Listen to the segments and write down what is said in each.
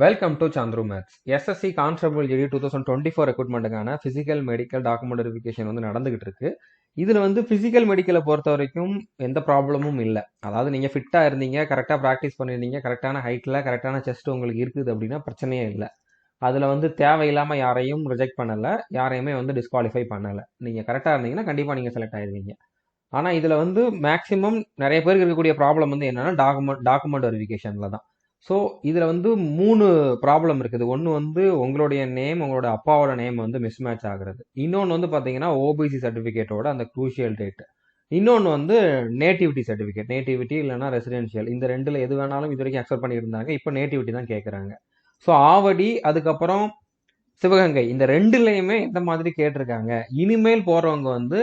Welcome to Chandru maths. SSC constable GD 2024 ரெக்ரூட்மெண்ட்டுக்கான physical medical document verification வந்து நடந்துகிட்டு இருக்கு. இதுல வந்து பிசிக்கல் மெடிக்கலை பொறுத்த வரைக்கும் எந்த ப்ராப்ளமும் இல்லை. அதாவது நீங்க ஃபிட்டா இருந்தீங்க, கரெக்டா ப்ராக்டிஸ் பண்ணிருந்தீங்க, கரெக்டான ஹைட்ல கரெக்டான செஸ்ட் உங்களுக்கு இருக்குது அப்படின்னா பிரச்சனையே இல்லை. அதுல வந்து தேவையில்லாம யாரையும் ரிஜெக்ட் பண்ணல, யாரையுமே வந்து டிஸ்குவாலிஃபை பண்ணல. நீங்க கரெக்டா இருந்தீங்கன்னா கண்டிப்பா நீங்க செலக்ட் ஆயிருவீங்க. ஆனா இதுல வந்து மேக்சிமம் நிறைய பேருக்கு இருக்கக்கூடிய ப்ராப்ளம் வந்து என்னன்னா டாக்குமெண்ட் வெரிஃபிகேஷன்ல தான். ஸோ இதுல வந்து 3 ப்ராப்ளம் இருக்குது. ஒன்று வந்து உங்களுடைய நேம், உங்களோட அப்பாவோட நேம் வந்து மிஸ்மேட்ச் ஆகுறது. இன்னொன்று வந்து பாத்தீங்கன்னா ஓபிசி சர்டிபிகேட்டோட அந்த குரூஷியல் டேட். இன்னொன்று வந்து நேட்டிவிட்டி சர்டிபிகேட், நேட்டிவிட்டி இல்லைன்னா ரெசிடென்ஷியல். இந்த ரெண்டுல எது வேணாலும் இது வரைக்கும் அக்செப்ட் பண்ணியிருந்தாங்க, இப்போ நேட்டிவிட்டி தான் கேட்குறாங்க. ஸோ ஆவடி அதுக்கப்புறம் சிவகங்கை, இந்த ரெண்டுலையுமே எந்த மாதிரி கேட்டிருக்காங்க. இனிமேல் போறவங்க வந்து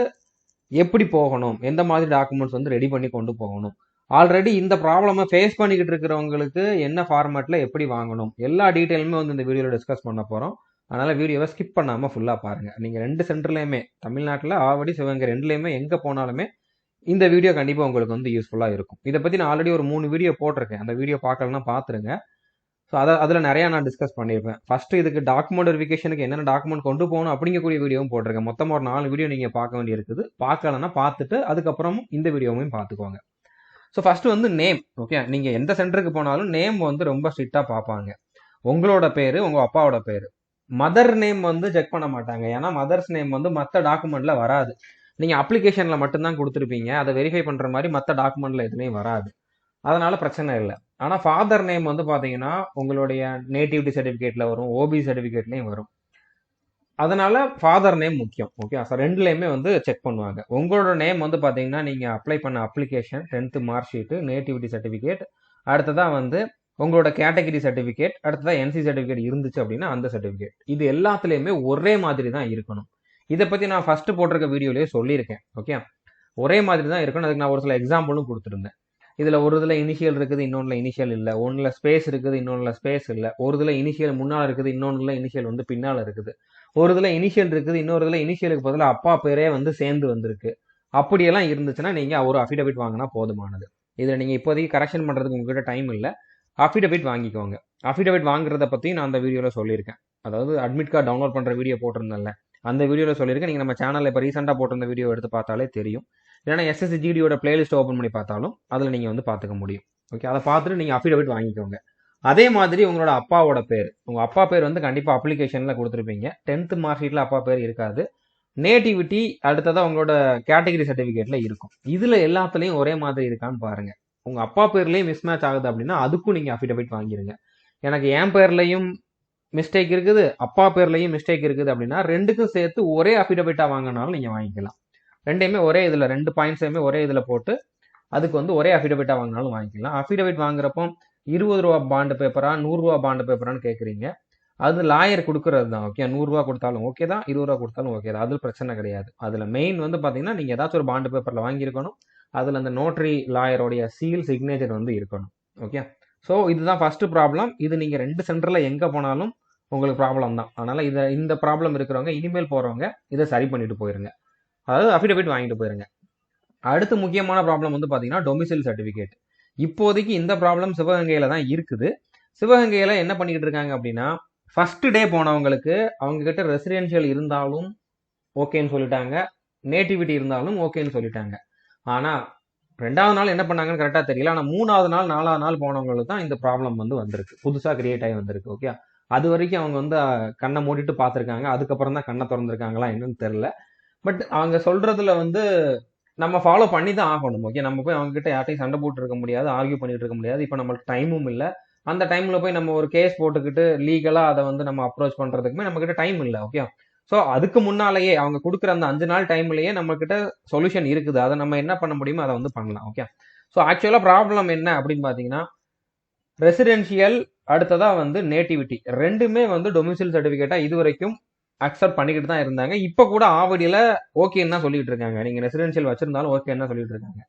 எப்படி போகணும், எந்த மாதிரி டாக்குமெண்ட்ஸ் வந்து ரெடி பண்ணி கொண்டு போகணும், ஆல்ரெடி இந்த ப்ராப்ளமை ஃபேஸ் பண்ணிக்கிட்டு இருக்கிறவங்களுக்கு என்ன ஃபார்மேட்ல எப்படி வாங்கணும், எல்லா டீட்டெயிலுமே வந்து இந்த வீடியோவில் டிஸ்கஸ் பண்ண போகிறோம். அதனால வீடியோவை ஸ்கிப் பண்ணாமல் ஃபுல்லாக பாருங்க. நீங்கள் ரெண்டு சென்டர்லையுமே, தமிழ்நாட்டில் ஆவடி சிவகங்கை ரெண்டுலையுமே எங்கே போனாலுமே இந்த வீடியோ கண்டிப்பாக உங்களுக்கு வந்து யூஸ்ஃபுல்லாக இருக்கும். இதை பற்றி நான் ஆல்ரெடி ஒரு 3 வீடியோ போட்டிருக்கேன். அந்த வீடியோ பார்க்கலன்னா பார்த்துருங்க. ஸோ அதில் நிறையா நான் டிஸ்கஸ் பண்ணியிருப்பேன். ஃபர்ஸ்ட் இதுக்கு டாக்குமெண்ட் வெரிஃபிகேஷனுக்கு என்னென்ன டாக்குமெண்ட் கொண்டு போகணும் அப்படிங்கக்கூடிய வீடியோவும் போட்டிருக்கேன். மொத்தமாக ஒரு 4 வீடியோ நீங்கள் பார்க்க வேண்டி இருக்குது. பார்க்கலன்னா பார்த்துட்டு அதுக்கப்புறம் இந்த வீடியோவையும் பார்த்துக்கோங்க. ஸோ ஃபர்ஸ்ட் வந்து நேம். ஓகே, நீங்கள் எந்த சென்டருக்கு போனாலும் நேம் வந்து ரொம்ப ஸ்ட்ரிக்டாக பார்ப்பாங்க. உங்களோட பேர், உங்கள் அப்பாவோட பேர். மதர் நேம் வந்து செக் பண்ண மாட்டாங்க. ஏன்னா மதர்ஸ் நேம் வந்து மற்ற டாக்குமெண்ட்ல வராது. நீங்கள் அப்ளிகேஷனில் மட்டும்தான் கொடுத்துருப்பீங்க. அதை வெரிஃபை பண்ணுற மாதிரி மற்ற டாக்குமெண்ட்ல எதுவுமே வராது. அதனால பிரச்சனை இல்லை. ஆனா ஃபாதர் நேம் வந்து பாத்தீங்கன்னா உங்களுடைய நேட்டிவிட்டி சர்டிபிகேட்ல வரும், ஓபி சர்டிபிகேட்லயும் வரும். அதனால ஃபாதர் நேம் முக்கியம். ஓகே சார், ரெண்டுலையுமே வந்து செக் பண்ணுவாங்க. உங்களோட நேம் வந்து பாத்தீங்கன்னா நீங்க அப்ளை பண்ண application, 10th mark sheet, nativity certificate, அடுத்ததா வந்து உங்களோட கேட்டகரி சர்டிபிகேட், அடுத்ததா என்சி சர்டிபிகேட் இருந்துச்சு அப்படின்னா அந்த சர்டிபிகேட், இது எல்லாத்துலயுமே ஒரே மாதிரி தான் இருக்கணும். இதை பத்தி நான் ஃபர்ஸ்ட் போட்டிருக்க வீடியோலயே சொல்லியிருக்கேன். ஓகே, ஒரே மாதிரி தான் இருக்கணும். அதுக்கு நான் ஒரு சில எக்ஸாம்பிளும் கொடுத்துருந்தேன். இதுல ஒரு இதுல இனிஷியல் இருக்குது, இன்னொன்றுல இனிஷியல் இல்ல. ஒன்னுல ஸ்பேஸ் இருக்குது, இன்னொன்றுல ஸ்பேஸ் இல்ல. ஒரு இதுல இனிஷியல் முன்னால இருக்குது, இன்னொன்றுல இனிஷியல் வந்து பின்னால இருக்குது. ஒரு இதுல இனிஷியல் இருக்குது, இன்னொரு இதுல இனிஷியலுக்கு பதிலா அப்பா பேரே வந்து சேர்ந்து வந்திருக்கு. அப்படியெல்லாம் இருந்துச்சுன்னா நீங்க ஒரு அஃபிடவிட் வாங்கினா போதுமானது. இதுல நீங்க இப்போதைக்கு கரெக்ஷன் பண்றதுக்கு உங்ககிட்ட டைம் இல்ல. அஃபிடவிட் வாங்கிக்கோங்க. அஃபிடவிட் வாங்குறத பத்தி நான் அந்த வீடியோல சொல்லியிருக்கேன். அதாவது அட்மிட் கார்டு டவுன்லோட் பண்ற வீடியோ போட்டிருந்தேன்ல, அந்த வீடியோல சொல்லியிருக்கேன். நீங்க நம்ம சேனல்ல இப்ப ரீசெண்டா போட்டிருந்த வீடியோ எடுத்து பார்த்தாலே தெரியும். இல்லைன்னா எஸ்எஸ்சி ஜிடியோட பிளேலிஸ்ட் ஓப்பன் பண்ணி பார்த்தாலும் அதில் நீங்கள் வந்து பார்த்துக்க முடியும். ஓகே, அதை பார்த்துட்டு நீங்கள் அஃபிடவிட் வாங்கிக்கோங்க. அதே மாதிரி உங்களோட அப்பாவோட பேர், உங்கள் அப்பா பேர் வந்து கண்டிப்பாக அப்ளிகேஷனில் கொடுத்துருப்பீங்க. 10th மார்க் ஷீட்டில் அப்பா பேர் இருக்காது. நேட்டிவிட்டி அடுத்ததாக உங்களோட கேட்டகரி சர்டிஃபிகேட்ல இருக்கும். இதில் எல்லாத்துலேயும் ஒரே மாதிரி இருக்கான்னு பாருங்க. உங்கள் அப்பா பேர்லேயும் மிஸ்மேட்ச் ஆகுது அப்படின்னா அதுக்கும் நீங்கள் அஃபிடவிட் வாங்கிடுங்க. எனக்கு என் பேர்லையும் மிஸ்டேக் இருக்குது, அப்பா பேர்லையும் மிஸ்டேக் இருக்குது அப்படின்னா ரெண்டுக்கும் சேர்த்து ஒரே அஃபிடவிட்டா வாங்கினாலும் நீங்கள் வாங்கிக்கலாம். ரெண்டையுமே ஒரே இதில், 2 பாயிண்ட்ஸையுமே ஒரே இதில் போட்டு அதுக்கு வந்து ஒரே அஃபிடவிட்டா வாங்கினாலும் வாங்கிக்கலாம். அஃபிடவிட் வாங்குறப்போ 20 ரூபா பாண்டு பேப்பரா 100 ரூபா பாண்டு பேப்பரான்னு கேட்குறீங்க. அது லாயர் கொடுக்கறது தான். ஓகே, 100 ரூபா கொடுத்தாலும் ஓகே தான், 20 ரூபா கொடுத்தாலும் ஓகே தான், அது பிரச்சனை கிடையாது. அதில் மெயின் வந்து பார்த்தீங்கன்னா நீங்கள் ஏதாச்சும் ஒரு பாண்டு பேப்பரில் வாங்கியிருக்கணும். அதில் அந்த நோட்டரி லாயரோடைய சீல் சிக்னேச்சர் வந்து இருக்கணும். ஓகே, ஸோ இதுதான் ஃபர்ஸ்ட் ப்ராப்ளம். இது நீங்கள் 2 சென்டரில் எங்கே போனாலும் உங்களுக்கு ப்ராப்ளம் தான். அதனால இந்த ப்ராப்ளம் இருக்கிறவங்க இனிமேல் போகிறவங்க இதை சரி பண்ணிட்டு போயிருங்க. அதாவது அஃபிடவிட் வாங்கிட்டு போயிருங்க. அடுத்து முக்கியமான ப்ராப்ளம் வந்து பாத்தீங்கன்னா டொமிசைல் சர்டிபிகேட். இப்போதைக்கு இந்த ப்ராப்ளம் சிவகங்கையில தான் இருக்குது. சிவகங்கையில என்ன பண்ணிக்கிட்டு இருக்காங்க அப்படின்னா, ஃபர்ஸ்ட் டே போனவங்களுக்கு அவங்க கிட்ட ரெசிடென்ஷியல் இருந்தாலும் ஓகேன்னு சொல்லிட்டாங்க, நேட்டிவிட்டி இருந்தாலும் ஓகேன்னு சொல்லிட்டாங்க. ஆனா 2வது நாள் என்ன பண்ணாங்கன்னு கரெக்டா தெரியல. ஆனா 3வது நாள் 4வது நாள் போனவங்களுக்கு தான் இந்த ப்ராப்ளம் வந்து வந்திருக்கு, புதுசா கிரியேட் ஆகி வந்திருக்கு. ஓகே, அது வரைக்கும் அவங்க வந்து கண்ணை மூடிட்டு பார்த்துருக்காங்க. அதுக்கப்புறம் தான் கண்ணை திறந்திருக்காங்களா என்னன்னு தெரியல. பட் அவங்க சொல்றதுல வந்து நம்ம ஃபாலோ பண்ணி தான் ஆகணும். ஓகே, நம்ம போய் அவங்க கிட்ட யார்ட்டையும் சண்டை போட்டு இருக்க முடியாது, ஆர்கியூ பண்ணிட்டு இருக்க முடியாது. இப்போ நம்மளுக்கு டைமும் இல்லை. அந்த டைம்ல போய் நம்ம ஒரு கேஸ் போட்டுக்கிட்டு லீகலா அதை வந்து நம்ம அப்ரோச் பண்றதுக்குமே நம்ம கிட்ட டைம் இல்லை. ஓகே, ஸோ அதுக்கு முன்னாலேயே அவங்க கொடுக்குற அந்த 5 நாள் டைம்லயே நம்ம கிட்ட சொல்யூஷன் இருக்குது. அதை நம்ம என்ன பண்ண முடியுமோ அதை வந்து பண்ணலாம். ஓகே, ஸோ ஆக்சுவலா ப்ராப்ளம் என்ன அப்படின்னு பாத்தீங்கன்னா, ரெசிடென்ஷியல் அடுத்ததா வந்து நேட்டிவிட்டி ரெண்டுமே வந்து டொமிசைல் சர்டிபிகேட்டா இது வரைக்கும் அக்செப்ட் பண்ணிக்கிட்டு தான் இருந்தாங்க. இப்ப கூட ஆவடியில ஓகேன்னு தான் சொல்லிட்டு இருக்காங்க. நீங்க ரெசிடென்ஷியல் வச்சிருந்தாலும் ஓகேன்னு தான் சொல்லிட்டு இருக்காங்க.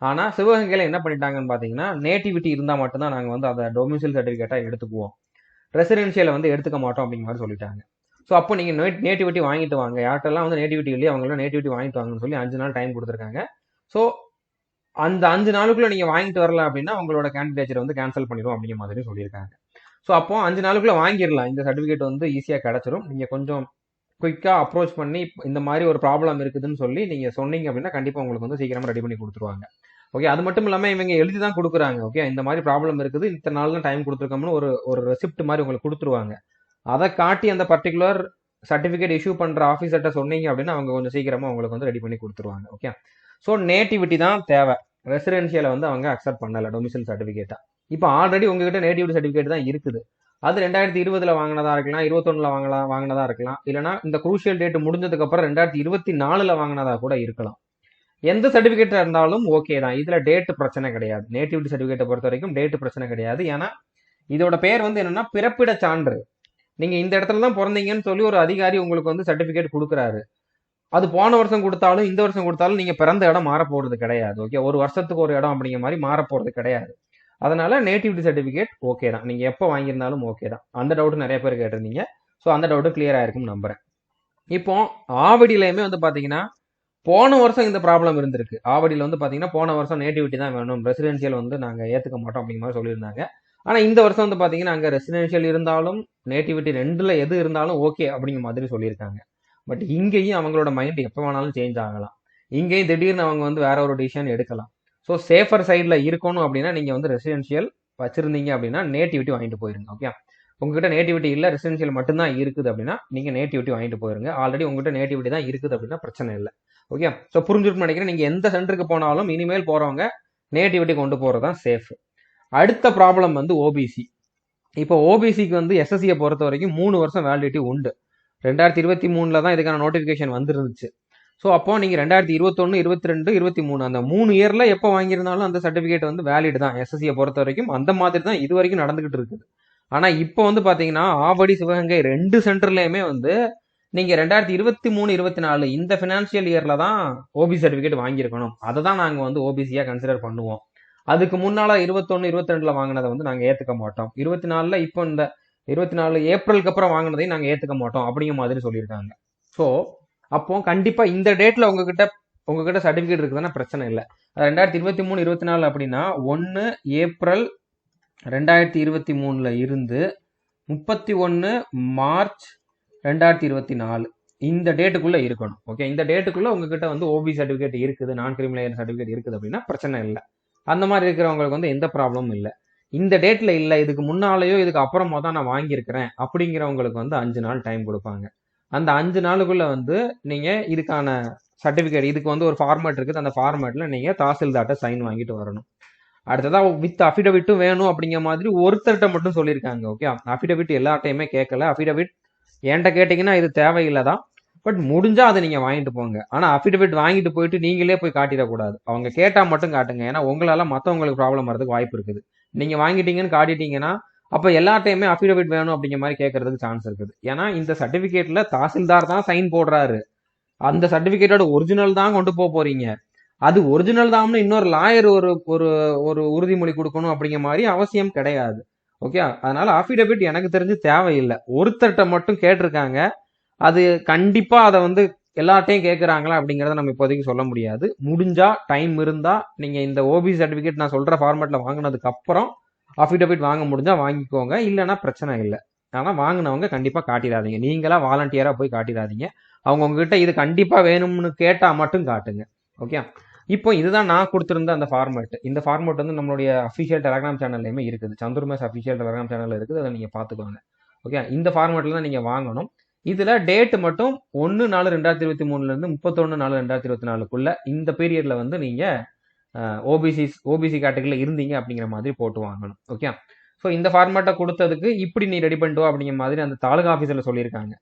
ஆனா சிவகங்கையில என்ன பண்ணிட்டாங்கன்னு பாத்தீங்கன்னா, நேட்டிவிட்டி இருந்தா மட்டும்தான் நாங்க வந்து அதை டொமிசைல் சர்டிபிகேட்டா எடுத்துக்குவோம், ரெசிடென்ஷியலை வந்து எடுத்துக்க மாட்டோம் அப்படிங்கிற மாதிரி சொல்லிட்டாங்க. ஸோ அப்போ நீங்க நேட்டிவிட்டி வாங்கிட்டு வாங்க, யார்ட்டெல்லாம் வந்து நேட்டிவிட்டி இல்லையே அவங்களாம் நேட்டிவிட்டி வாங்கிட்டு வாங்கன்னு சொல்லி 5 நாள் டைம் கொடுத்துருக்காங்க. ஸோ அந்த 5 நாளுக்குள்ள நீங்க வாங்கிட்டு வரல அப்படின்னா உங்களோட கேண்டிடேச்சர் வந்து கேன்சல் பண்ணிடுவோம் அப்படிங்கிற மாதிரி சொல்லியிருக்காங்க. ஸோ அப்போ 5 நாளுக்குள்ள வாங்கிடலாம். இந்த சர்டிஃபிகேட் வந்து ஈஸியாக கிடைச்சிரும். நீங்கள் கொஞ்சம் குயிக்காக அப்ரோச் பண்ணி இந்த மாதிரி ஒரு ப்ராப்ளம் இருக்குதுன்னு சொல்லி நீங்கள் சொன்னீங்க அப்படின்னா கண்டிப்பாக உங்களுக்கு வந்து சீக்கிரமாக ரெடி பண்ணி கொடுத்துருவாங்க. ஓகே, அது மட்டும் இல்லாமல் இவங்க எழுதி தான் கொடுக்குறாங்க. ஓகே, இந்த மாதிரி ப்ராப்ளம் இருக்குது, இத்தனை நாள் தான் டைம் கொடுத்துருக்கோம்னு ஒரு ஒரு ரெசிப்ட் மாதிரி உங்களுக்கு கொடுத்துருவாங்க. அதை காட்டி அந்த பர்டிகுலர் சர்டிஃபிகேட் இஷ்யூ பண்ணுற ஆஃபீஸர்கிட்ட சொன்னீங்க அப்படின்னா அவங்க கொஞ்சம் சீக்கிரமாக உங்களுக்கு வந்து ரெடி பண்ணி கொடுத்துருவாங்க. ஓகே, ஸோ நேட்டிவிட்டி தான் தேவை. ரெசிடென்ஷியலை வந்து அவங்க அக்செப்ட் பண்ணலை டொமிசைல் சர்டிஃபிகேட்டா. இப்போ ஆல்ரெடி உங்ககிட்ட நேட்டிவிட்டி சர்டிஃபிகேட் தான் இருக்குது. அது 2020 வாங்கினதா இருக்கலாம், 21 வாங்கினதா இருக்கலாம், இல்லைனா இந்த குரூஷியல் டேட் முடிஞ்சதுக்கு அப்புறம் 2024 வாங்கினதா கூட இருக்கலாம். எந்த சர்டிஃபிகேட் இருந்தாலும் ஓகே தான். இதுல டேட் பிரச்சனை கிடையாது. நேட்டிவிட்டி சர்டிஃபிகேட்டை பொறுத்த வரைக்கும் டேட் பிரச்சனை கிடையாது. ஏன்னா இதோட பேர் வந்து என்னன்னா பிறப்பிட சான்று. நீங்க இந்த இடத்துல தான் பிறந்தீங்கன்னு சொல்லி ஒரு அதிகாரி உங்களுக்கு வந்து சர்டிஃபிகேட் கொடுக்குறாரு. அது போன வருஷம் கொடுத்தாலும் இந்த வருஷம் கொடுத்தாலும் நீங்க பிறந்த இடம் மாற போறது கிடையாது. ஓகே, ஒரு வருஷத்துக்கு ஒரு இடம் அப்படிங்கிற மாதிரி மாற போறது கிடையாது. அதனால நேட்டிவிட்டி சர்டிஃபிகேட் ஓகே தான். நீங்க எப்போ வாங்கியிருந்தாலும் ஓகே தான். அந்த டவுட் நிறைய பேர் கேட்டிருந்தீங்க. ஸோ அந்த டவுட் கிளியர் ஆயிருக்கும் நம்புறேன். இப்போ ஆவடியிலையுமே வந்து பாத்தீங்கன்னா போன வருஷம் இந்த ப்ராப்ளம் இருந்திருக்கு. ஆவடியில் வந்து பாத்தீங்கன்னா போன வருஷம் நேட்டிவிட்டி தான் வேணும், ரெசிடென்ஷியல் வந்து நாங்க ஏத்துக்க மாட்டோம் அப்படிங்கிற மாதிரி சொல்லியிருந்தாங்க. ஆனா இந்த வருஷம் வந்து பாத்தீங்கன்னா அங்க ரெசிடென்ஷியல் இருந்தாலும் நேட்டிவிட்டி ரெண்டுல எது இருந்தாலும் ஓகே அப்படிங்கிற மாதிரி சொல்லியிருக்காங்க. பட் இங்கேயும் அவங்களோட மைண்ட் எப்போ வேணாலும் சேஞ்ச் ஆகலாம். இங்கேயும் திடீர்னு அவங்க வந்து வேற ஒரு டிசிஷன் எடுக்கலாம். ஸோ சேஃபர் சைடில் இருக்கணும் அப்படின்னா நீங்கள் வந்து ரெசிடென்ஷியல் வச்சிருந்தீங்க அப்படின்னா நேட்டிவிட்டி வாங்கிட்டு போயிருங்க. ஓகே, உங்ககிட்ட நேட்டிவிட்டி இல்லை, ரெசிடென்ஷியல் மட்டும்தான் இருக்குது அப்படின்னா நீங்கள் நேட்டிவிட்டி வாங்கிட்டு போயிருங்க. ஆல்ரெடி உங்ககிட்ட நேட்டிவிட்டி தான் இருக்குது அப்படின்னா பிரச்சனை இல்லை. ஓகே, ஸோ புரிஞ்சுட்டு நினைக்கிறேன். நீங்கள் எந்த சென்டருக்கு போனாலும் இனிமேல் போகிறவங்க நேட்டிவிட்டி கொண்டு போகிறது தான் சேஃப். அடுத்த ப்ராப்ளம் வந்து ஓபிசி. இப்போ ஓபிசிக்கு வந்து எஸ்எஸ்சியை பொறுத்த வரைக்கும் 3 வருஷம் வேலிடிட்டி உண்டு. 2023 தான் இதுக்கான நோட்டிஃபிகேஷன் வந்துருந்துச்சு. ஸோ அப்போ நீங்கள் 2021, 22, 23 அந்த 3 இயரில் எப்போ வாங்கியிருந்தாலும் அந்த சர்டிஃபிகேட் வந்து வேலிட் தான் எஸ்எஸ்சியை பொறுத்த வரைக்கும். அந்த மாதிரி தான் இது வரைக்கும் நடந்துகிட்டு இருக்குது. ஆனால் இப்போ வந்து பார்த்தீங்கன்னா ஆவடி, சிவகங்கை 2 சென்டர்லையுமே வந்து நீங்கள் 2023, 24 இந்த ஃபினான்ஷியல் இயரில் தான் ஓபிசி சர்டிஃபிகேட் வாங்கியிருக்கணும். அதை தான் நாங்கள் வந்து ஓபிசியாக கன்சிடர் பண்ணுவோம். அதுக்கு முன்னால் 21, 22 வாங்கினதை வந்து நாங்கள் ஏற்றுக்க மாட்டோம். 24 இப்போ இந்த 24 ஏப்ரலுக்கு அப்புறம் வாங்கினதையும் நாங்கள் ஏற்றுக்க மாட்டோம் அப்படிங்கிற மாதிரி சொல்லியிருக்காங்க. ஸோ அப்போ கண்டிப்பாக இந்த டேட்டில் உங்ககிட்ட சர்டிஃபிகேட் இருக்குதுன்னா பிரச்சனை இல்லை. 2023, 24 அப்படின்னா 1 ஏப்ரல் 2023 இருந்து 31 மார்ச் 2024 இந்த டேட்டுக்குள்ள இருக்கணும். ஓகே, இந்த டேட்டுக்குள்ள உங்ககிட்ட வந்து ஓபி சர்டிஃபிகேட் இருக்குது, நான் கிரிமினல் சர்டிஃபிகேட் இருக்குது அப்படின்னா பிரச்சனை இல்லை. அந்த மாதிரி இருக்கிறவங்களுக்கு வந்து எந்த ப்ராப்ளமும் இல்லை. இந்த டேட்ல இல்லை, இதுக்கு முன்னாலேயோ இதுக்கு அப்புறமா தான் நான் வாங்கியிருக்கிறேன் அப்படிங்கிறவங்களுக்கு வந்து 5 நாள் டைம் கொடுப்பாங்க. அந்த 5 நாளுக்குள்ள வந்து நீங்க இதுக்கான சர்டிஃபிகேட், இதுக்கு வந்து ஒரு ஃபார்மேட் இருக்குது, அந்த ஃபார்மேட்ல நீங்க தாசில்தார்ட்ட சைன் வாங்கிட்டு வரணும். அடுத்ததா வித் அஃபிடவிட்டும் வேணும் அப்படிங்கிற மாதிரி ஒருத்தர்கிட்ட மட்டும் சொல்லியிருக்காங்க. ஓகே, அஃபிடவிட் எல்லார்ட்டையுமே கேட்கல. அஃபிடவிட் என்கிட்ட கேட்டீங்கன்னா இது தேவையில்லைதான், பட் முடிஞ்சா அதை நீங்க வாங்கிட்டு போங்க. ஆனா அஃபிடவிட் வாங்கிட்டு போயிட்டு நீங்களே போய் காட்டிடக்கூடாது. அவங்க கேட்டா மட்டும் காட்டுங்க. ஏன்னா உங்களால மற்றவங்களுக்கு ப்ராப்ளம் வரதுக்கு வாய்ப்பு இருக்குது. நீங்க வாங்கிட்டீங்கன்னு காட்டிட்டீங்கன்னா அப்ப எல்லார்ட்டையுமே அஃபிடவிட் வேணும் அப்படிங்கிற மாதிரி கேட்கறதுக்கு சான்ஸ் இருக்குது. ஏன்னா இந்த சர்டிபிகேட்ல தாசில்தார் தான் சைன் போடுறாரு. அந்த சர்டிபிகேட்டோட ஒரிஜினல் தான் கொண்டு போறீங்க. அது ஒரிஜினல் தான் இன்னொரு லாயர் ஒரு ஒரு ஒரு உறுதிமொழி கொடுக்கணும் அப்படிங்கிற மாதிரி அவசியம் கிடையாது. ஓகே, அதனால அஃபிடவிட் எனக்கு தெரிஞ்சு தேவையில்லை. ஒருத்தர்கிட்ட மட்டும் கேட்டிருக்காங்க. அது கண்டிப்பா அதை வந்து எல்லார்ட்டையும் கேட்கறாங்களா அப்படிங்கறத நம்ம இப்போதைக்கு சொல்ல முடியாது. முடிஞ்சா டைம் இருந்தா நீங்க இந்த ஓபிசி சர்டிபிகேட் நான் சொல்ற ஃபார்மேட்ல வாங்கினதுக்கு அப்புறம் அஃபிடவிட் வாங்க முடிஞ்சா வாங்கிக்கோங்க, இல்லைன்னா பிரச்சனை இல்லை. ஆனா வாங்கினவங்க கண்டிப்பா காட்டிடாதீங்க. நீங்களா வாலண்டியரா போய் காட்டிடாதீங்க. அவங்க உங்ககிட்ட இது கண்டிப்பா வேணும்னு கேட்டா மட்டும் காட்டுங்க. ஓகே, இப்போ இதுதான் நான் கொடுத்திருந்த அந்த ஃபார்மேட். இந்த ஃபார்மேட் வந்து நம்மளுடைய அஃபிஷியல் டெலகிராம் சேனல்லையுமே இருக்குது. சந்துருமேஸ் அஃபிஷியல் டெலகிராம் சேனல்ல இருக்குது, அதை நீங்க பாத்துக்கோங்க. ஓகே, இந்த ஃபார்மேட்ல தான் நீங்க வாங்கணும். இதுல டேட் மட்டும் 1/4/2023 இருந்து 31/4/2024 இந்த பீரியட்ல வந்து நீங்க ஓபிசி கேட்டகரியில இருந்தீங்க அப்படிங்கிற மாதிரி போட்டு வாங்கணும். ஓகே, ஸோ இந்த ஃபார்மேட்டை கொடுத்ததுக்கு இப்படி நீ ரெடி பண்ணிட்டு அப்படிங்கிற மாதிரி அந்த தாலுகா ஆஃபீஸில் சொல்லியிருக்காங்க.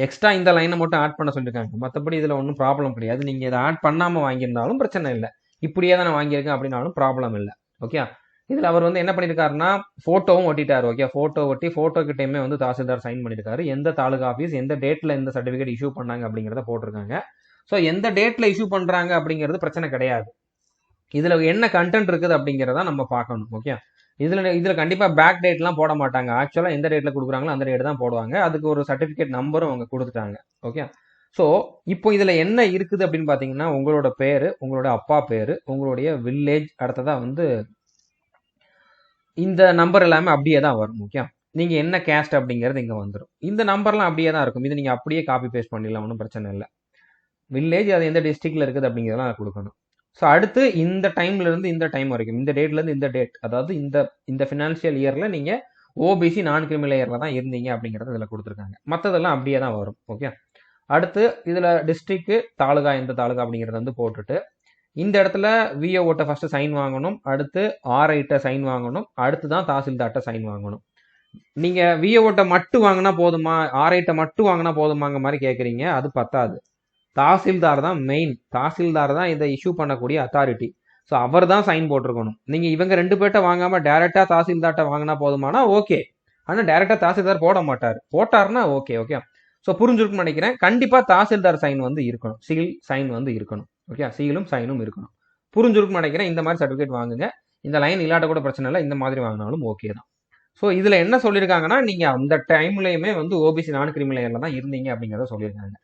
எக்ஸ்ட்ரா இந்த லைனை மட்டும் ஆட் பண்ண சொல்லியிருக்காங்க. மற்றபடி இதில் ஒன்றும் ப்ராப்ளம் கிடையாது. நீங்கள் இதை ஆட் பண்ணாமல் வாங்கியிருந்தாலும் பிரச்சனை இல்லை. இப்படியே தான் நான் வாங்கியிருக்கேன் அப்படின்னாலும் ப்ராப்ளம் இல்லை. ஓகே, இதில் அவர் வந்து என்ன பண்ணியிருக்காருன்னா ஃபோட்டோவும் ஒட்டிட்டார். ஓகே, ஃபோட்டோ ஒட்டி ஃபோட்டோ கிட்டேயுமே வந்து தாசில்தார் சைன் பண்ணியிருக்காரு. எந்த தாலுகா ஆஃபீஸ் எந்த டேட்டில் இந்த சர்டிஃபிகேட் இஷ்யூ பண்ணாங்க அப்படிங்கிறத போட்டிருக்காங்க. ஸோ எந்த டேட்டில் இஷ்யூ பண்ணுறாங்க அப்படிங்கிறது பிரச்சனை கிடையாது. இதில் என்ன கண்டென்ட் இருக்குது அப்படிங்கிறத நம்ம பார்க்கணும். ஓகே, இதில் கண்டிப்பாக பேக் டேட்லாம் போட மாட்டாங்க. ஆக்சுவலாக எந்த டேட்டில் கொடுக்குறாங்களோ அந்த டேட் தான் போடுவாங்க. அதுக்கு ஒரு சர்டிஃபிகேட் நம்பரும் அவங்க கொடுத்துட்டாங்க. ஓகே, ஸோ இப்போ இதில் என்ன இருக்குது அப்படின்னு பார்த்தீங்கன்னா உங்களோட பேர், உங்களோட அப்பா பேர், உங்களுடைய வில்லேஜ், அடுத்ததாக வந்து இந்த நம்பர் எல்லாமே அப்படியே தான் வரும். ஓகே, நீங்க என்ன கேஸ்ட் அப்படிங்கிறது இங்க வந்துடும். இந்த நம்பர்லாம் அப்படியே தான் இருக்கும். இது நீங்க அப்படியே காப்பி பேஸ்ட் பண்ணிடலாம், ஒன்றும் பிரச்சனை இல்லை. வில்லேஜ் அது எந்த டிஸ்ட்ரிக்ட்ல இருக்குது அப்படிங்கிறதெல்லாம் கொடுக்கணும். ஸோ அடுத்து இந்த டைம்ல இருந்து இந்த டைம் வரைக்கும், இந்த டேட்ல இருந்து இந்த டேட், அதாவது இந்த இந்த ஃபினான்ஷியல் இயர்ல நீங்க ஓபிசி நான் கிரிமினல் இயர்ல தான் இருந்தீங்க அப்படிங்கறது இதுல கொடுத்துருக்காங்க. மற்றதெல்லாம் அப்படியே தான் வரும். ஓகே, அடுத்து இதுல டிஸ்ட்ரிக்ட், தாலுகா, எந்த தாலுகா அப்படிங்கறத வந்து போட்டுட்டு இந்த இடத்துல விஓட்ட ஃபர்ஸ்ட் சைன் வாங்கணும், அடுத்து ஆர்ஐட்ட சைன் வாங்கணும், அடுத்து தான் தாசில்தார்ட்ட சைன் வாங்கணும். நீங்க விஓட்ட மட்டும் வாங்கினா போதுமா, ஆர்ஐட்ட மட்டும் வாங்கினா போதுமாங்க மாதிரி கேட்குறீங்க. அது பத்தாது. தாசில்தார் தான் மெயின். தாசில்தார் தான் இதை இஷ்யூ பண்ணக்கூடிய அத்தாரிட்டி. ஸோ அவர் தான் சைன் போட்டிருக்கணும். நீங்க இவங்க 2 பேர்ட்ட வாங்காம டைரக்டா தாசில்தார்ட்ட வாங்கினா போதுமானா ஓகே. ஆனா டைரக்டா தாசில்தார் போட மாட்டார். போட்டாருன்னா ஓகே. ஓகே, ஸோ புரிஞ்சிருக்குன்னு நினைக்கிறேன். கண்டிப்பா தாசில்தார் சைன் வந்து இருக்கணும், சீல் சைன் வந்து இருக்கணும். ஓகே, சீலும் சைனும் இருக்கணும். புரிஞ்சிருக்குன்னு நினைக்கிறேன். இந்த மாதிரி சர்டிஃபிகேட் வாங்குங்க. இந்த லைன் இல்லாட்ட கூட பிரச்சனை இல்லை, இந்த மாதிரி வாங்கினாலும் ஓகே தான். ஸோ இதுல என்ன சொல்லியிருக்காங்கன்னா, நீங்க அந்த டைம்லயுமே வந்து ஓபிசி நான் கிரிமினல் தான் இருந்தீங்க அப்படிங்கிறத சொல்லியிருக்காங்க.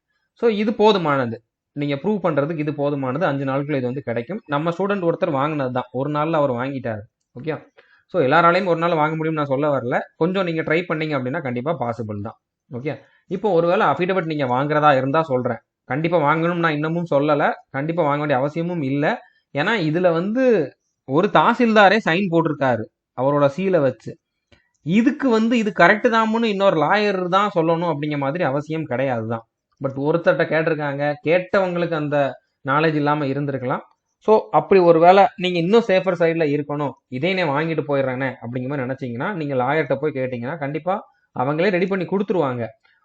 ஸோ இது போதுமானது. நீங்க ப்ரூவ் பண்றதுக்கு இது போதுமானது. 5 நாட்கள் இது வந்து கிடைக்கும். நம்ம ஸ்டூடெண்ட் ஒருத்தர் வாங்கினது தான், ஒரு நாள்ல அவர் வாங்கிட்டாரு. ஓகே, ஸோ எல்லாராலையும் ஒரு நாள் வாங்க முடியும் நான் சொல்ல வரல. கொஞ்சம் நீங்க ட்ரை பண்ணீங்க அப்படின்னா கண்டிப்பா பாசிபிள் தான். ஓகே, இப்போ ஒருவேளை அஃபிடவிட் நீங்க வாங்குறதா இருந்தா சொல்றேன். கண்டிப்பா வாங்கணும் நான் இன்னமும் சொல்லல. கண்டிப்பா வாங்க வேண்டிய அவசியமும் இல்லை. ஏன்னா இதுல வந்து ஒரு தாசில்தாரே சைன் போட்டிருக்காரு அவரோட சீலை வச்சு. இதுக்கு வந்து இது கரெக்ட் தான்னு இன்னொரு லாயர் தான் சொல்லணும் அப்படிங்கிற மாதிரி அவசியம் கிடையாது தான். பட் ஒருத்தர்கிட்ட கேட்டிருக்காங்க, கேட்டவங்களுக்கு அந்த நாலேஜ் இல்லாம இருந்திருக்கலாம். ஸோ அப்படி ஒரு வேளை நீங்க இன்னும் சேஃபர் சைட்ல இருக்கணும், இதே நான் வாங்கிட்டு போயிடுறேனே அப்படிங்கிற மாதிரி நினைச்சீங்கன்னா நீங்க லாயர்கிட்ட போய் கேட்டீங்கன்னா கண்டிப்பா அவங்களே ரெடி பண்ணி கொடுத்துருவாங்க.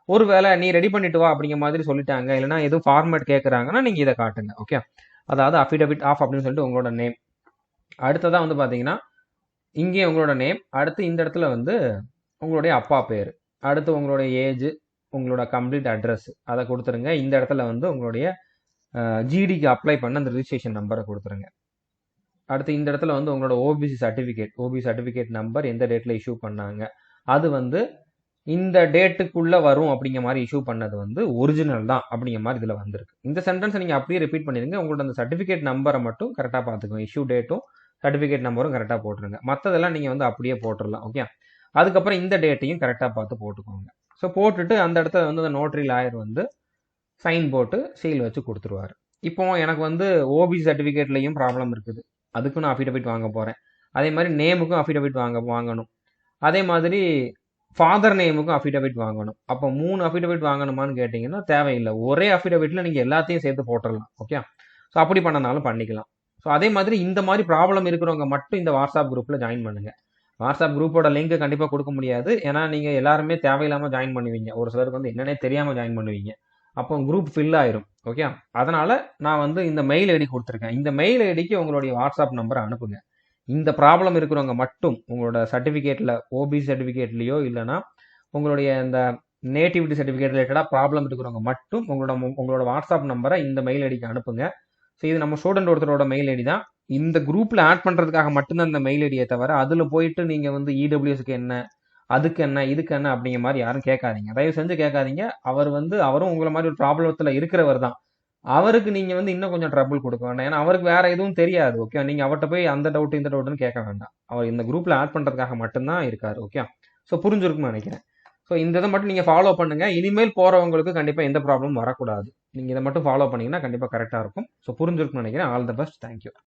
ஒருவேளை நீ ரெடி பண்ணிட்டு வா அப்படிங்கிற மாதிரி சொல்லிட்டாங்க, இல்லைன்னா எதுவும் ஃபார்மேட் கேட்கறாங்கன்னா நீங்க இதை காட்டுங்க. ஓகே, அதாவது அஃபிடவிட் ஆஃப் அப்படின்னு சொல்லிட்டு உங்களோட நேம், அடுத்ததான் வந்து பாத்தீங்கன்னா இங்கே உங்களோட நேம், அடுத்து இந்த இடத்துல வந்து உங்களுடைய அப்பா பேர், அடுத்து உங்களுடைய ஏஜ், உங்களோட கம்ப்ளீட் அட்ரஸ் அதை கொடுத்துருங்க. இந்த இடத்துல வந்து உங்களுடைய ஜிடிக்கு அப்ளை பண்ண அந்த ரிஜிஸ்ட்ரேஷன் நம்பரை கொடுத்துருங்க. அடுத்து இந்த இடத்துல வந்து உங்களோட ஓபிசி சர்டிஃபிகேட் நம்பர் எந்த டேட்ல இஷ்யூ பண்ணாங்க, அது வந்து இந்த டேட்டுக்குள்ள வரும் அப்படிங்கிற மாதிரி இஷ்யூ பண்ணது வந்து ஒரிஜினல் தான் அப்படிங்கிற மாதிரி இதுல வந்திருக்கு. இந்த சென்டென்ஸ் நீங்க அப்படியே ரிப்பீட் பண்ணிருங்க. உங்களோட அந்த சர்டிஃபிகேட் நம்பரை மட்டும் கரெக்டா பாத்துக்கோங்க. இஷ்யூ டேட்டும் சர்டிஃபிகேட் நம்பரும் கரெக்டாக போட்டுருங்க. மற்றதெல்லாம் நீங்கள் வந்து அப்படியே போட்டுடலாம். ஓகே, அதுக்கப்புறம் இந்த டேட்டையும் கரெக்டாக பார்த்து போட்டுக்கோங்க. ஸோ போட்டுட்டு அந்த இடத்துல வந்து அந்த நோட்டரி லாயர் வந்து சைன் போட்டு சீல் வச்சு கொடுத்துருவாரு. இப்போ எனக்கு வந்து ஓபிசி சர்டிஃபிகேட்லையும் ப்ராப்ளம் இருக்குது, அதுக்கும் நான் அஃபிடவிட் வாங்க போகிறேன். அதே மாதிரி நேமுக்கும் அஃபிடவிட் வாங்கணும். அதே மாதிரி ஃபாதர் நேமுக்கும் அஃபிடவிட் வாங்கணும். அப்போ 3 அஃபிடவிட் வாங்கணுமான்னு கேட்டிங்கன்னா தேவையில்லை. ஒரே அஃபிடவிட்டில் நீங்கள் எல்லாத்தையும் சேர்த்து போட்டுடலாம். ஓகே, ஸோ அப்படி பண்ணனாலும் பண்ணிக்கலாம். ஸோ அதே மாதிரி இந்த மாதிரி ப்ராப்ளம் இருக்கிறவங்க மட்டும் இந்த வாட்ஸ்அப் குரூப்பில் ஜாயின் பண்ணுங்க. வாட்ஸ்அப் குரூப்போட லிங்க் கண்டிப்பாக கொடுக்க முடியாது, ஏன்னா நீங்கள் எல்லாருமே தேவையில்லாமல் ஜாயின் பண்ணுவீங்க. ஒரு சிலருக்கு வந்து என்னன்னே தெரியாமல் ஜாயின் பண்ணுவீங்க. அப்போ குரூப் ஃபில் ஆயிரும். ஓகே, அதனால நான் வந்து இந்த மெயில் ஐடி கொடுத்துருக்கேன். இந்த மெயில் ஐடிக்கு உங்களுடைய வாட்ஸ்அப் நம்பரை அனுப்புங்க. இந்த ப்ராப்ளம் இருக்கிறவங்க மட்டும் உங்களோட சர்டிஃபிகேட்ல ஓபிசி சர்டிஃபிகேட்லையோ இல்லைன்னா உங்களுடைய இந்த நேட்டிவிட்டி சர்டிஃபிகேட் ரிலேட்டடாக ப்ராப்ளம் இருக்கிறவங்க மட்டும் உங்களோட வாட்ஸ்அப் நம்பரை இந்த மெயில் ஐடிக்கு அனுப்புங்க. ஸோ இது நம்ம ஸ்டூடெண்ட் ஒருத்தரோட மெயில் ஐடி தான். இந்த குரூப்ல ஆட் பண்றதுக்காக மட்டும்தான் இந்த மெயில் ஐடியை தவிர அதுல போயிட்டு நீங்க வந்து இடபிள்யூஎஸ்க்கு என்ன, அதுக்கு என்ன, இதுக்கு என்ன அப்படிங்கிற மாதிரி யாரும் கேட்காதீங்க. தயவு செஞ்சு கேட்காதீங்க. அவரும் உங்களை மாதிரி ஒரு ப்ராப்ளத்துல இருக்கிறவர் தான். அவருக்கு நீங்க வந்து இன்னும் கொஞ்சம் ட்ரபிள் கொடுக்க வேண்டாம். ஏன்னா அவருக்கு வேற எதுவும் தெரியாது. ஓகே, நீங்க அவர்கிட்ட போய் அந்த டவுட் இந்த டவுட்னு கேட்க வேண்டாம். அவர் இந்த குரூப்ல ஆட் பண்றதுக்காக மட்டும்தான் இருக்காரு. ஓகே, ஸோ புரிஞ்சிருக்குன்னு நினைக்கிறேன். ஸோ இந்த இதை மட்டும் நீங்க ஃபாலோ பண்ணுங்க. இனிமேல் போறவங்களுக்கு கண்டிப்பா எந்த ப்ராப்ளமும் வரக்கூடாது. நீங்க இதை மட்டும் ஃபாலோ பண்ணீங்கன்னா கண்டிப்பா கரெக்டா இருக்கும். ஸோ புரிஞ்சிருக்குன்னு நினைக்கிறேன். All the best. தேங்க்யூ.